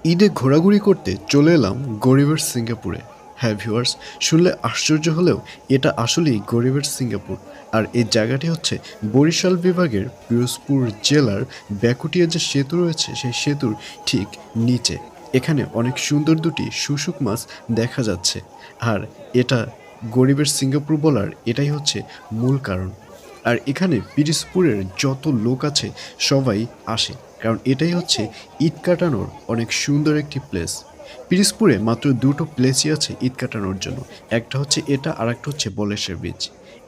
ঈদে ঘোরাঘুরি করতে চলে এলাম গরিবের সিঙ্গাপুরে। হ্যাঁ ভিউয়ার্স, শুনলে আশ্চর্য হলেও এটা আসলেই গরিবের সিঙ্গাপুর। আর এই জায়গাটি হচ্ছে বরিশাল বিভাগের পিরোজপুর জেলার ব্যাকুটিয়া যে সেতু রয়েছে সেই সেতুর ঠিক নিচে। এখানে অনেক সুন্দর দুটি শুশুক মাছ দেখা যাচ্ছে। আর এটা গরিবের সিঙ্গাপুর বলার এটাই হচ্ছে মূল কারণ। আর এখানে পিরোজপুরের যত লোক আছে সবাই আসে, কারণ এটাই হচ্ছে ঈদ কাটানোর অনেক সুন্দর একটি প্লেস। পিরোজপুরে মাত্র দুটো প্লেসই আছে ঈদ কাটানোর জন্য, একটা হচ্ছে এটা আর একটা হচ্ছে বলেশ্বর বিচ।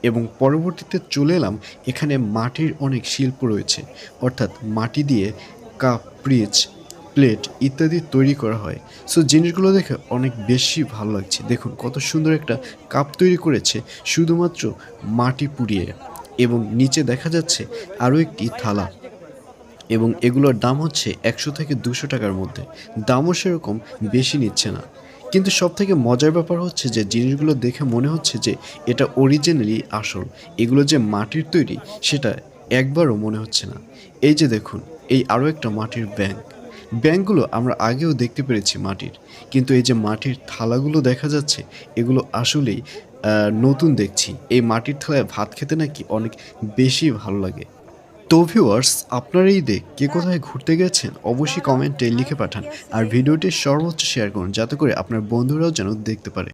এবং পরবর্তীতে চলে এলাম, এখানে মাটির অনেক শিল্প রয়েছে, অর্থাৎ মাটি দিয়ে কাপ, ব্রিজ, প্লেট ইত্যাদি তৈরি করা হয়। সো জিনিসগুলো দেখে অনেক বেশি ভালো লাগছে। দেখুন কত সুন্দর একটা কাপ তৈরি করেছে শুধুমাত্র মাটি পুড়িয়ে, এবং নিচে দেখা যাচ্ছে আরও একটি থালা, এবং এগুলোর দাম হচ্ছে ১০০ থেকে ২০০ টাকার মধ্যে। দামও সেরকম বেশি নিচ্ছে না। কিন্তু সবথেকে মজার ব্যাপার হচ্ছে যে জিনিসগুলো দেখে মনে হচ্ছে যে এটা অরিজিনালি আসল। এগুলো যে মাটির তৈরি সেটা একবারও মনে হচ্ছে না। এই যে দেখুন, এই আরও একটা মাটির ব্যাঙ। ব্যাঙগুলো আমরা আগেও দেখতে পেরেছি মাটির। কিন্তু এই যে মাটির থালাগুলো দেখা যাচ্ছে, এগুলো আসলেই নতুন দেখছি। এই মাটির থালায় ভাত খেতে নাকি অনেক বেশি ভালো লাগে। তো ভিউয়ার্স, আপনারা ঈদে কে কোথায় ঘুরতে গেছেন অবশ্যই কমেন্টে লিখে পাঠান। আর ভিডিওটি সর্বোচ্চ শেয়ার করুন যাতে করে আপনার বন্ধুরাও যেন দেখতে পারে।